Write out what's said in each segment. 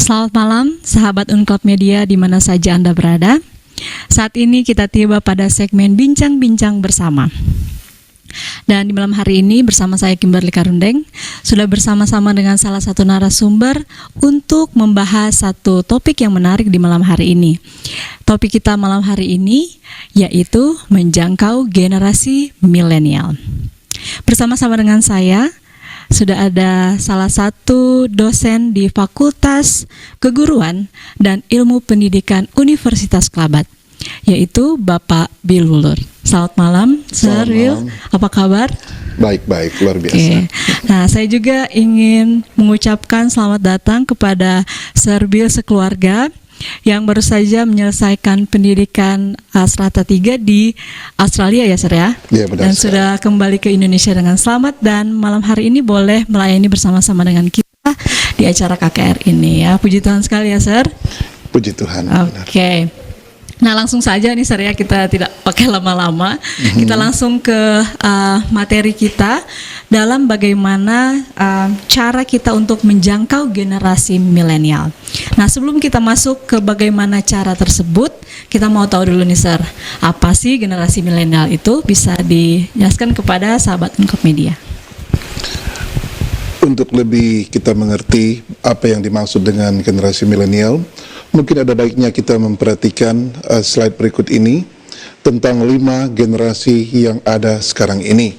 Selamat malam, sahabat Unclub Media di mana saja Anda berada. Saat ini kita tiba pada segmen Bincang-Bincang Bersama. Dan di malam hari ini bersama saya Kimberly Karundeng, sudah bersama-sama dengan salah satu narasumber untuk membahas satu topik yang menarik di malam hari ini. Topik kita malam hari ini yaitu menjangkau generasi milenial. Bersama-sama dengan saya, sudah ada salah satu dosen di Fakultas Keguruan dan Ilmu Pendidikan Universitas Kelabat, yaitu Bapak Bill Wulur. Selamat malam, Sir Bill. Apa kabar? Baik-baik, luar biasa. Okay. Nah, saya juga ingin mengucapkan selamat datang kepada Sir Bill sekeluarga yang baru saja menyelesaikan pendidikan Strata 3 di Australia ya, Sir ya? Iya, benar. Dan sudah kembali ke Indonesia dengan selamat, dan malam hari ini boleh melayani bersama-sama dengan kita di acara KKR ini ya. Puji Tuhan sekali ya, Sir. Puji Tuhan. Oke. Nah, langsung saja nih, Sir ya, kita tidak pakai lama-lama. Kita langsung ke materi kita dalam bagaimana cara kita untuk menjangkau generasi milenial. Nah, sebelum kita masuk ke bagaimana cara tersebut, kita mau tahu dulu nih, Sir, apa sih generasi milenial itu? Bisa dijelaskan kepada sahabat Unclub Media. Untuk lebih kita mengerti apa yang dimaksud dengan generasi milenial, mungkin ada baiknya kita memperhatikan slide berikut ini tentang 5 generasi yang ada sekarang ini.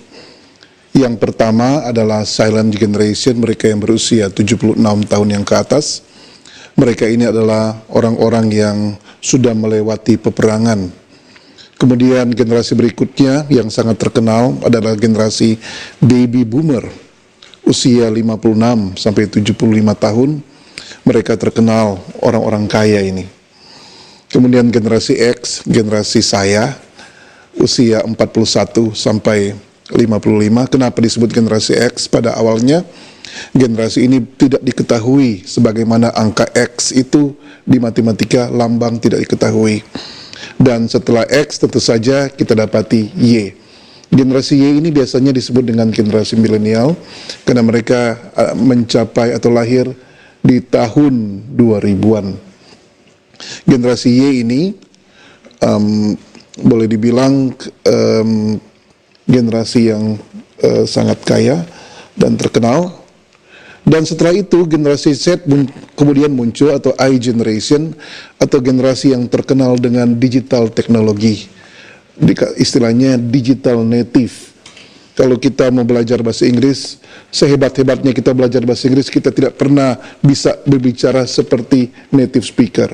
Yang pertama adalah silent generation, mereka yang berusia 76 tahun yang ke atas. Mereka ini adalah orang-orang yang sudah melewati peperangan. Kemudian generasi berikutnya yang sangat terkenal adalah generasi baby boomer, usia 56 sampai 75 tahun. Mereka terkenal orang-orang kaya ini. Kemudian generasi X, generasi saya, usia 41 sampai 55. Kenapa disebut generasi X? Pada awalnya generasi ini tidak diketahui sebagaimana angka X itu di matematika lambang tidak diketahui. Dan setelah X tentu saja kita dapati Y. Generasi Y ini biasanya disebut dengan generasi milenial karena mereka mencapai atau lahir di tahun 2000-an. Generasi Y ini boleh dibilang generasi yang sangat kaya dan terkenal. Dan setelah itu generasi Z kemudian muncul, atau I generation, atau generasi yang terkenal dengan digital teknologi. Istilahnya digital native. Kalau kita mau belajar bahasa Inggris, sehebat-hebatnya kita belajar bahasa Inggris, kita tidak pernah bisa berbicara seperti native speaker.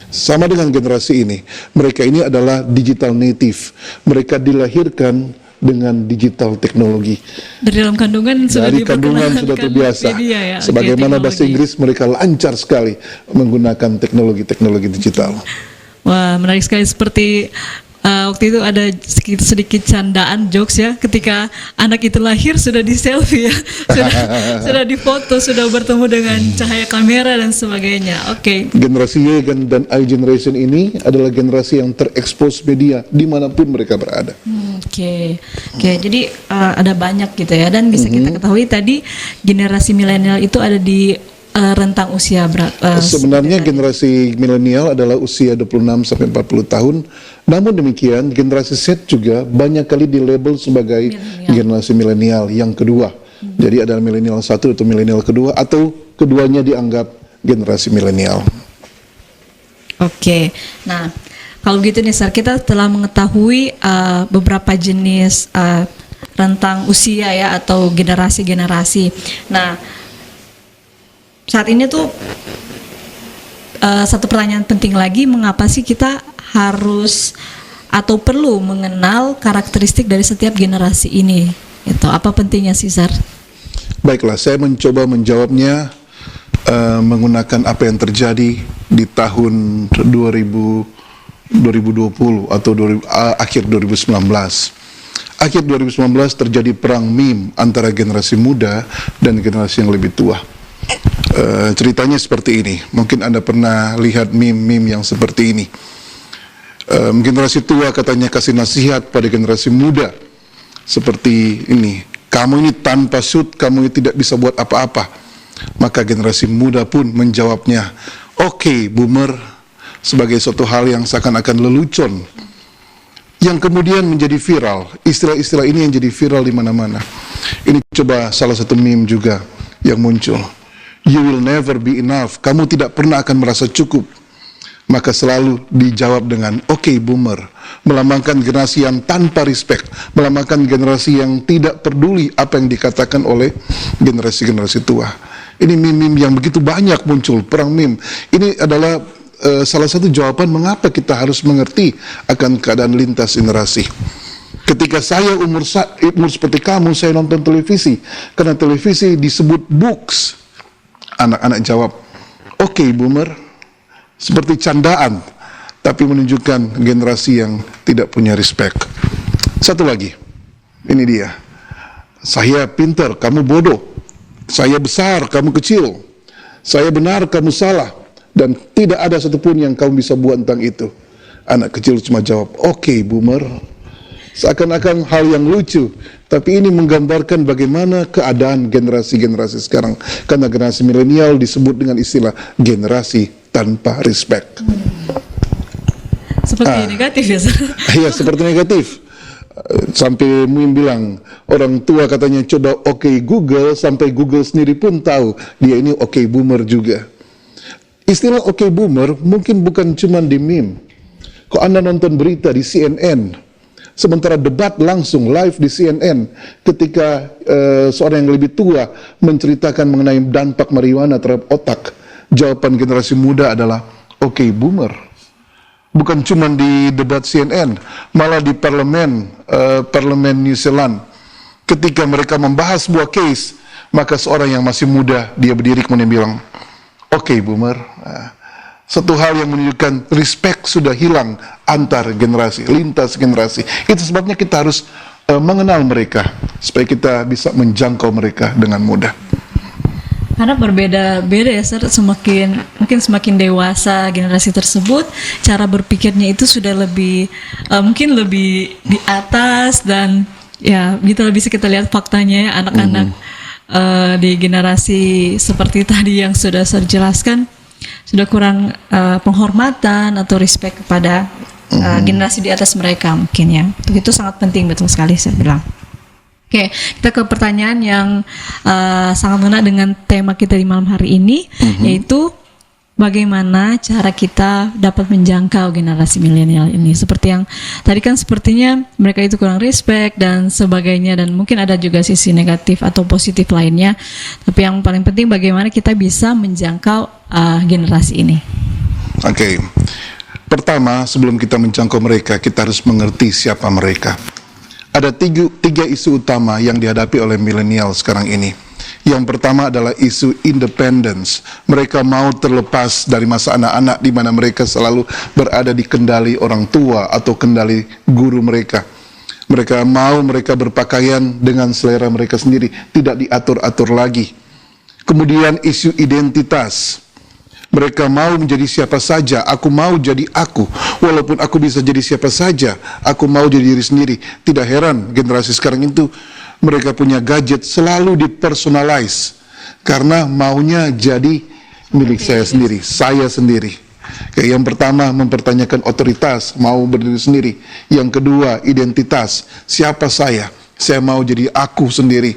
Sama dengan generasi ini, mereka ini adalah digital native. Mereka dilahirkan dengan digital teknologi. Dari dalam kandungan sudah terbiasa. Media, ya? Sebagaimana bahasa Inggris, mereka lancar sekali menggunakan teknologi digital. Wah, menarik sekali. Seperti waktu itu ada sedikit candaan jokes ya, ketika anak itu lahir sudah di selfie ya, sudah difoto, sudah bertemu dengan cahaya kamera dan sebagainya. Oke. Generasi Y dan I generation ini adalah generasi yang terekspos media dimanapun mereka berada. Oke. Jadi ada banyak gitu ya, dan bisa kita ketahui tadi generasi milenial itu ada di rentang usia berapa? Sebenarnya generasi milenial adalah usia 26 sampai 40 tahun. Namun demikian, generasi Z juga banyak kali dilabel sebagai generasi milenial yang kedua. Jadi ada milenial 1 atau milenial kedua, atau keduanya dianggap generasi milenial. Oke. Nah, kalau gitu nih, Sir, kita telah mengetahui beberapa jenis rentang usia ya, atau generasi-generasi. Nah, saat ini tuh satu pertanyaan penting lagi, mengapa sih kita harus atau perlu mengenal karakteristik dari setiap generasi ini? Itu apa pentingnya sih, Sir? Baiklah, saya mencoba menjawabnya menggunakan apa yang terjadi di tahun 2020 atau akhir 2019. Akhir 2019 terjadi perang meme antara generasi muda dan generasi yang lebih tua. Ceritanya seperti ini. Mungkin Anda pernah lihat meme-meme yang seperti ini. Generasi tua katanya kasih nasihat pada generasi muda seperti ini. Kamu ini tanpa shoot, kamu ini tidak bisa buat apa-apa. maka generasi muda pun menjawabnya, oke, boomer, sebagai suatu hal yang seakan-akan lelucon, yang kemudian menjadi viral. Istilah-istilah ini yang jadi viral di mana-mana. Ini coba salah satu meme juga yang muncul. You will never be enough. Kamu tidak pernah akan merasa cukup. Maka selalu dijawab dengan oke, boomer, melambangkan generasi yang tanpa respect, melambangkan generasi yang tidak peduli apa yang dikatakan oleh generasi-generasi tua. Ini meme-meme yang begitu banyak muncul, perang meme. Ini adalah salah satu jawaban mengapa kita harus mengerti akan keadaan lintas generasi. Ketika saya umur seperti kamu, saya nonton televisi, karena televisi disebut books. Anak-anak jawab, oke, boomer, seperti candaan, tapi menunjukkan generasi yang tidak punya respect. Satu lagi, ini dia. Saya pintar, kamu bodoh. Saya besar, kamu kecil. Saya benar, kamu salah. Dan tidak ada satupun yang kamu bisa buat tentang itu. Anak kecil cuma jawab, oke, boomer. Seakan-akan hal yang lucu, tapi ini menggambarkan bagaimana keadaan generasi-generasi sekarang. Karena generasi milenial disebut dengan istilah generasi tanpa respect. Seperti negatif ya, Sir? Iya, seperti negatif. Sampai Muim bilang, orang tua katanya coba oke Google, sampai Google sendiri pun tahu dia ini oke boomer juga. Istilah oke boomer mungkin bukan cuma di meme. Kok Anda nonton berita di CNN, sementara debat langsung live di CNN ketika seorang yang lebih tua menceritakan mengenai dampak marijuana terhadap otak, jawaban generasi muda adalah oke, boomer. Bukan cuma di debat CNN, malah di parlemen New Zealand. Ketika mereka membahas sebuah case, maka seorang yang masih muda, dia berdiri kemudian bilang, oke, boomer. Satu hal yang menunjukkan respect sudah hilang antar generasi, lintas generasi. Itu sebabnya kita harus mengenal mereka, supaya kita bisa menjangkau mereka dengan mudah. Karena berbeda-beda ya, Sir, semakin dewasa generasi tersebut, cara berpikirnya itu sudah mungkin lebih di atas, dan ya gitu bisa kita lihat faktanya ya, anak-anak di generasi seperti tadi yang sudah saya jelaskan sudah kurang penghormatan atau respect kepada generasi di atas mereka mungkin ya. Itu sangat penting, betul sekali saya bilang. Oke, kita ke pertanyaan yang sangat mengena dengan tema kita di malam hari ini, yaitu bagaimana cara kita dapat menjangkau generasi milenial ini. Seperti yang tadi kan sepertinya mereka itu kurang respect dan sebagainya, dan mungkin ada juga sisi negatif atau positif lainnya. Tapi yang paling penting bagaimana kita bisa menjangkau generasi ini. Oke. Pertama, sebelum kita menjangkau mereka, kita harus mengerti siapa mereka. Ada tiga isu utama yang dihadapi oleh milenial sekarang ini. Yang pertama adalah isu independence. Mereka mau terlepas dari masa anak-anak di mana mereka selalu berada di kendali orang tua atau kendali guru mereka. Mereka mau mereka berpakaian dengan selera mereka sendiri, tidak diatur-atur lagi. Kemudian isu identitas. Mereka mau menjadi siapa saja, aku mau jadi aku. Walaupun aku bisa jadi siapa saja, aku mau jadi diri sendiri. Tidak heran generasi sekarang itu mereka punya gadget selalu dipersonalize, karena maunya jadi milik saya sendiri, saya sendiri. Yang pertama, mempertanyakan otoritas, mau berdiri sendiri. Yang kedua, identitas, siapa saya? Saya mau jadi aku sendiri.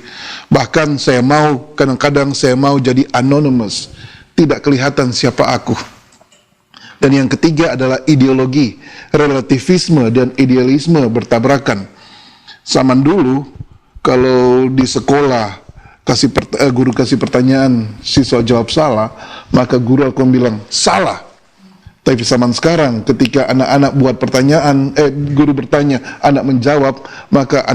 Bahkan saya mau, kadang-kadang saya mau jadi anonymous, tidak kelihatan siapa aku. Dan yang ketiga adalah ideologi. Relativisme dan idealisme bertabrakan. Zaman dulu, kalau di sekolah guru kasih pertanyaan, siswa jawab salah, maka guru akan bilang salah. Tapi zaman sekarang, ketika anak-anak buat pertanyaan, guru bertanya, anak menjawab, maka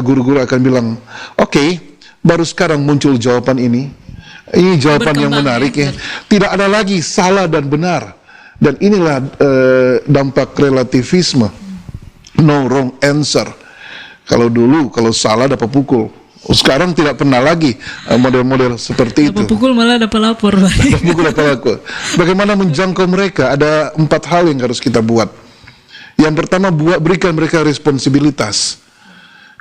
guru-guru akan bilang, oke, baru sekarang muncul jawaban ini. Ini jawaban yang menarik ya. Tidak ada lagi salah dan benar. Dan inilah dampak relativisme. No wrong answer. Kalau dulu, kalau salah dapat pukul. Sekarang tidak pernah lagi model-model seperti itu. Dapat pukul malah dapat lapor. Dapat pukul dapat lapor. Bagaimana menjangkau mereka? Ada 4 hal yang harus kita buat. Yang pertama, berikan mereka responsibilitas.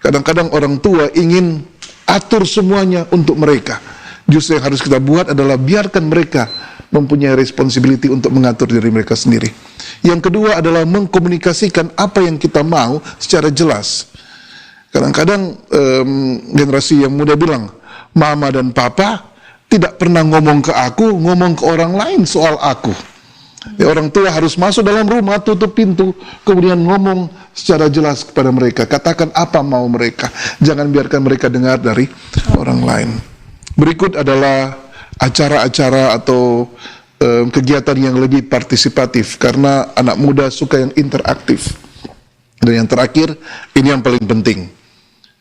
Kadang-kadang orang tua ingin atur semuanya untuk mereka. Justru yang harus kita buat adalah biarkan mereka mempunyai responsibility untuk mengatur diri mereka sendiri. Yang kedua adalah mengkomunikasikan apa yang kita mau secara jelas. Kadang-kadang generasi yang muda bilang, mama dan papa tidak pernah ngomong ke aku, ngomong ke orang lain soal aku. Ya, orang tua harus masuk dalam rumah, tutup pintu, kemudian ngomong secara jelas kepada mereka. Katakan apa mau mereka. Jangan biarkan mereka dengar dari orang lain. Berikut adalah acara-acara atau kegiatan yang lebih partisipatif, karena anak muda suka yang interaktif. Dan yang terakhir, ini yang paling penting,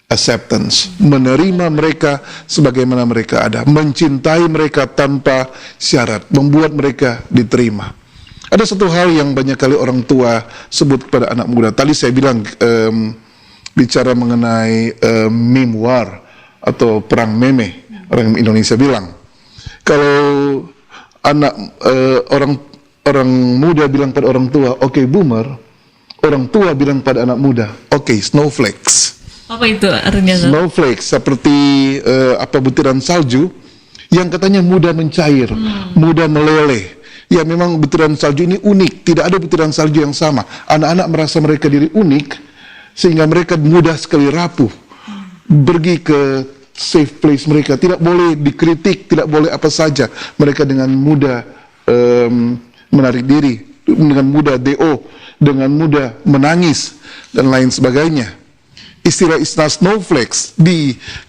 acceptance, menerima mereka sebagaimana mereka ada, mencintai mereka tanpa syarat, membuat mereka diterima. Ada satu hal yang banyak kali orang tua sebut kepada anak muda. Tadi saya bilang bicara mengenai meme war atau perang meme. Orang Indonesia bilang, kalau orang muda bilang pada orang tua, oke, boomer. Orang tua bilang pada anak muda, oke, snowflakes. Apa itu artinya? Snowflakes seperti butiran salju yang katanya mudah mencair, mudah meleleh. Ya, memang butiran salju ini unik, tidak ada butiran salju yang sama. Anak-anak merasa mereka diri unik sehingga mereka mudah sekali rapuh. Pergi ke safe place mereka, tidak boleh dikritik, tidak boleh apa saja. Mereka dengan mudah menarik diri, dengan mudah DO, dengan mudah menangis dan lain sebagainya. Istilah-istilah snowflakes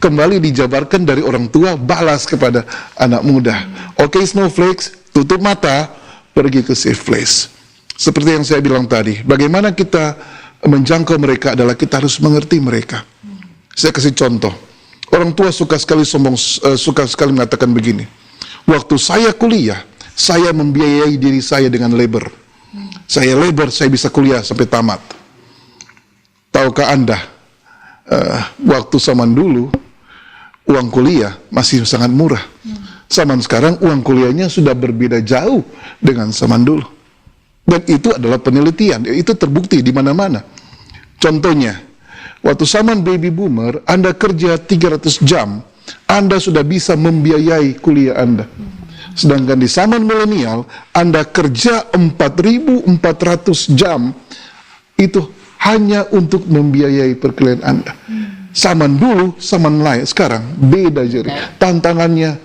kembali dijabarkan dari orang tua balas kepada anak muda. Oke, snowflakes, tutup mata, pergi ke safe place. Seperti yang saya bilang tadi, bagaimana kita menjangkau mereka adalah kita harus mengerti mereka. Saya kasih contoh. Orang tua suka sekali mengatakan begini, waktu saya kuliah, saya membiayai diri saya dengan labor. Saya labor, saya bisa kuliah sampai tamat. Tahukah Anda, waktu zaman dulu, uang kuliah masih sangat murah. Zaman sekarang uang kuliahnya sudah berbeda jauh dengan zaman dulu. Dan itu adalah penelitian, itu terbukti di mana-mana. Contohnya, waktu zaman baby boomer, Anda kerja 300 jam, Anda sudah bisa membiayai kuliah Anda. Sedangkan di zaman milenial, Anda kerja 4.400 jam, itu hanya untuk membiayai perkuliahan Anda. Zaman dulu, zaman lain, sekarang beda jadi. Tantangannya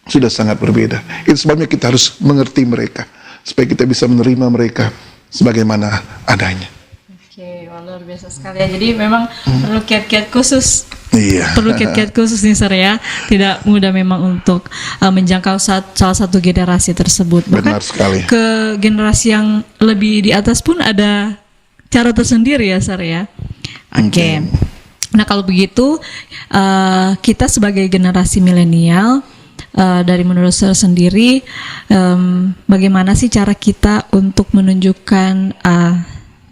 sudah sangat berbeda. Itu sebabnya kita harus mengerti mereka, supaya kita bisa menerima mereka sebagaimana adanya. Oke, luar biasa sekali ya. Jadi memang perlu kiat-kiat khusus. Iya. Perlu kiat-kiat khusus nih, Sir ya. Tidak mudah memang untuk menjangkau salah satu generasi tersebut. Benar Bahkan sekali. ke generasi yang lebih di atas pun ada cara tersendiri ya, Sir ya. Oke. Nah, kalau begitu kita sebagai generasi milenial, dari menurut Sir sendiri, bagaimana sih cara kita untuk menunjukkan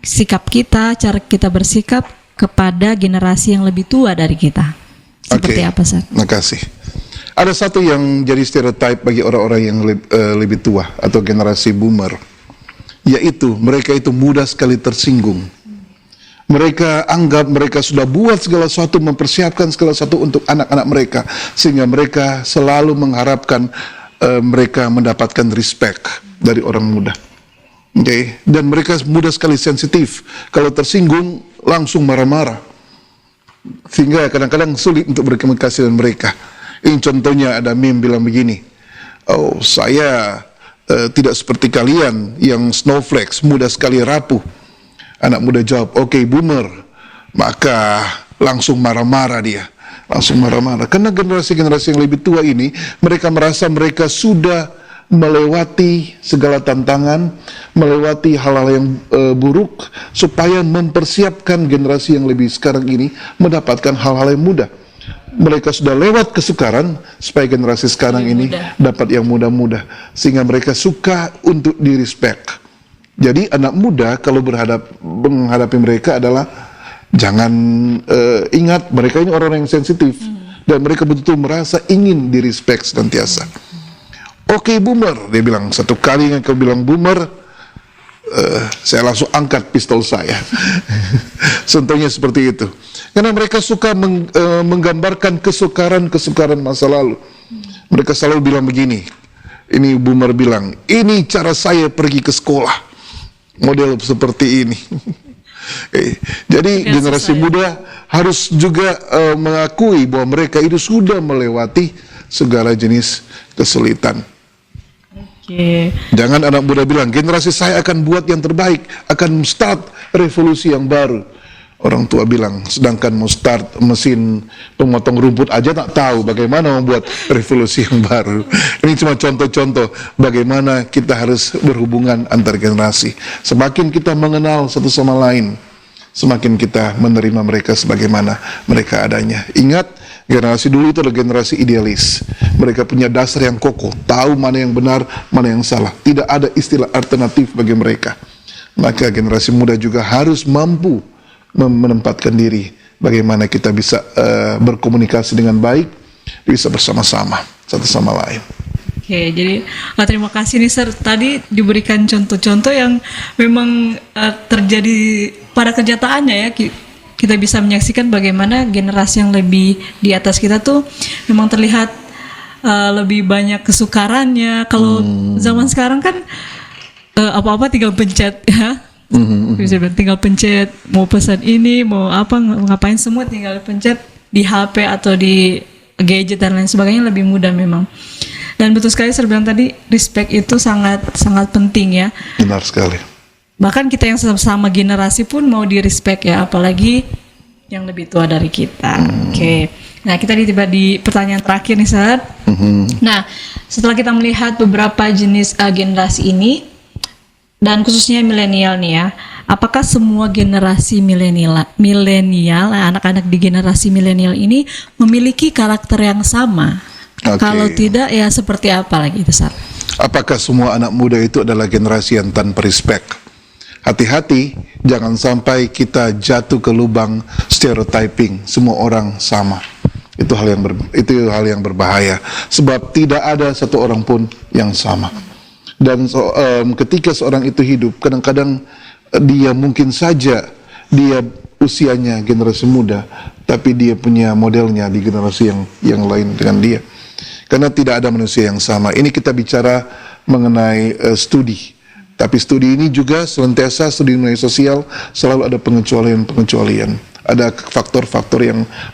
sikap kita, cara kita bersikap kepada generasi yang lebih tua dari kita? Seperti apa, Sir? Terima kasih. Ada satu yang jadi stereotype bagi orang-orang yang lebih tua atau generasi boomer, yaitu mereka itu mudah sekali tersinggung. Mereka anggap mereka sudah buat segala sesuatu, mempersiapkan segala sesuatu untuk anak-anak mereka, sehingga mereka selalu mengharapkan mereka mendapatkan respect dari orang muda. Okay. Dan mereka mudah sekali sensitif. Kalau tersinggung langsung marah-marah, sehingga kadang-kadang sulit untuk berkomunikasi dengan mereka. Ini contohnya, ada meme bilang begini, oh, saya tidak seperti kalian yang snowflakes, mudah sekali rapuh. Anak muda jawab, oke, boomer. Maka langsung marah-marah dia. Langsung marah-marah. Karena generasi-generasi yang lebih tua ini, mereka merasa mereka sudah melewati segala tantangan, melewati hal-hal yang buruk, supaya mempersiapkan generasi yang lebih sekarang ini mendapatkan hal-hal yang mudah. Mereka sudah lewat kesukaran, supaya generasi sekarang ini dapat yang mudah-mudah. Sehingga mereka suka untuk di-respect. Jadi anak muda kalau menghadapi mereka adalah jangan ingat mereka ini orang yang sensitif dan mereka betul-betul merasa ingin di-respect senantiasa. Oke, boomer, dia bilang. Satu kali yang kau bilang boomer, saya langsung angkat pistol saya. Contohnya seperti itu. Karena mereka suka menggambarkan kesukaran masa lalu. Mereka selalu bilang begini, ini boomer bilang, ini cara saya pergi ke sekolah, model seperti ini. Jadi generasi muda harus juga mengakui bahwa mereka itu sudah melewati segala jenis kesulitan. Jangan anak muda bilang, generasi saya akan buat yang terbaik, akan start revolusi yang baru. Orang tua bilang, sedangkan mau start mesin pemotong rumput aja tak tahu bagaimana membuat revolusi yang baru. Ini cuma contoh-contoh bagaimana kita harus berhubungan antar generasi. Semakin kita mengenal satu sama lain, semakin kita menerima mereka sebagaimana mereka adanya. Ingat, generasi dulu itu adalah generasi idealis. Mereka punya dasar yang kokoh, tahu mana yang benar, mana yang salah. Tidak ada istilah alternatif bagi mereka. Maka generasi muda juga harus mampu menempatkan diri bagaimana kita bisa berkomunikasi dengan baik, bisa bersama-sama satu sama lain. Oke, jadi terima kasih nih Sir. Tadi diberikan contoh-contoh yang memang terjadi pada kenyataannya ya. Kita bisa menyaksikan bagaimana generasi yang lebih di atas kita tuh memang terlihat lebih banyak kesukarannya. Kalau zaman sekarang kan apa-apa tinggal pencet ya. Bisa tinggal pencet, mau pesan ini, mau apa, ngapain semua tinggal pencet di HP atau di gadget dan lain sebagainya, lebih mudah memang. Dan betul sekali Sir bilang tadi, respect itu sangat sangat penting ya. Benar sekali. Bahkan kita yang sama generasi pun mau di respect ya, apalagi yang lebih tua dari kita. Oke. Nah, kita tiba di pertanyaan terakhir nih Sir. Nah, setelah kita melihat beberapa jenis generasi ini, dan khususnya milenial nih ya, apakah semua generasi milenial, anak-anak di generasi milenial ini memiliki karakter yang sama? Kalau tidak, ya seperti apa lagi itu, Sar? Apakah semua anak muda itu adalah generasi yang tanpa respect? Hati-hati, jangan sampai kita jatuh ke lubang stereotyping, semua orang sama. Itu hal yang berbahaya, sebab tidak ada satu orang pun yang sama. Dan ketika seorang itu hidup, kadang-kadang dia mungkin saja dia usianya generasi muda, tapi dia punya modelnya di generasi yang lain dengan dia. Karena tidak ada manusia yang sama. Ini kita bicara mengenai studi. Tapi studi ini juga senantiasa, studi nilai sosial selalu ada pengecualian. Ada faktor-faktor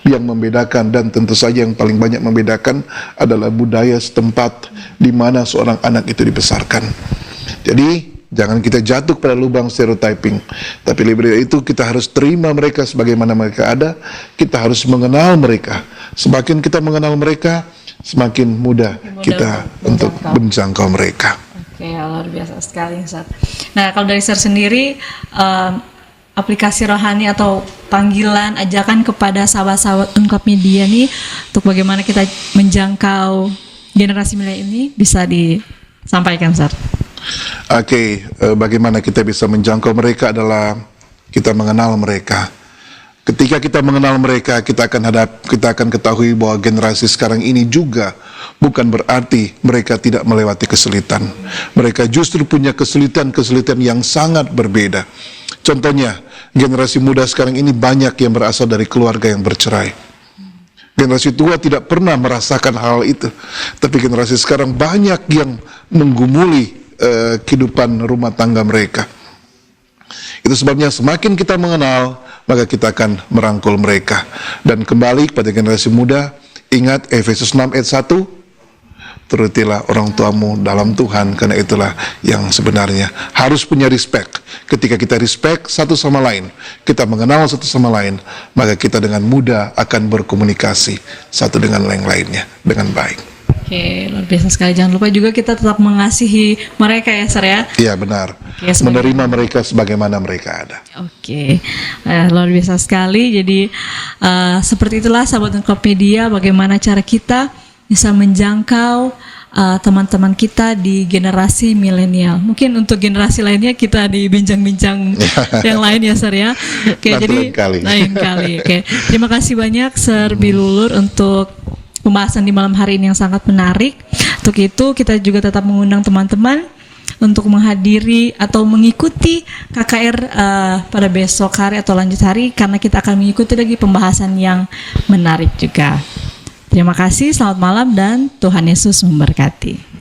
yang membedakan, dan tentu saja yang paling banyak membedakan adalah budaya setempat di mana seorang anak itu dibesarkan. Jadi jangan kita jatuh pada lubang stereotyping, tapi lebih dari itu kita harus terima mereka sebagaimana mereka ada. Kita harus mengenal mereka. Semakin kita mengenal mereka, semakin mudah kita untuk menjangkau mereka. Oke, luar biasa sekali Ustaz. Nah, kalau dari Sir sendiri, aplikasi rohani atau panggilan, ajakan kepada sahabat-sahabat Ungkap Media nih untuk bagaimana kita menjangkau generasi milenial ini bisa disampaikan, Sir. Oke, bagaimana kita bisa menjangkau mereka adalah kita mengenal mereka. Ketika kita mengenal mereka, kita akan ketahui bahwa generasi sekarang ini juga bukan berarti mereka tidak melewati kesulitan. Mereka justru punya kesulitan yang sangat berbeda. Contohnya, generasi muda sekarang ini banyak yang berasal dari keluarga yang bercerai. Generasi tua tidak pernah merasakan hal itu, tapi generasi sekarang banyak yang menggumuli kehidupan rumah tangga mereka. Itu sebabnya semakin kita mengenal, maka kita akan merangkul mereka. Dan kembali pada generasi muda, ingat Efesus 6 ayat 1, turutilah orang tuamu dalam Tuhan, karena itulah yang sebenarnya. Harus punya respect. Ketika kita respect satu sama lain, kita mengenal satu sama lain, maka kita dengan mudah akan berkomunikasi satu dengan yang lainnya dengan baik. Oke, luar biasa sekali. Jangan lupa juga kita tetap mengasihi mereka ya, Sir ya. Iya, benar. Oke, menerima mereka sebagaimana mereka ada. Oke, luar biasa sekali. Jadi seperti itulah sahabat Ungkap Media, bagaimana cara kita bisa menjangkau teman-teman kita di generasi milenial. Mungkin untuk generasi lainnya kita di bincang-bincang yang lain ya, Sir ya. Oke, jadi lain kali. Oke, terima kasih banyak Sir Bilulur untuk pembahasan di malam hari ini yang sangat menarik. Untuk itu kita juga tetap mengundang teman-teman untuk menghadiri atau mengikuti KKR pada besok hari atau lanjut hari, karena kita akan mengikuti lagi pembahasan yang menarik juga. Terima kasih, selamat malam dan Tuhan Yesus memberkati.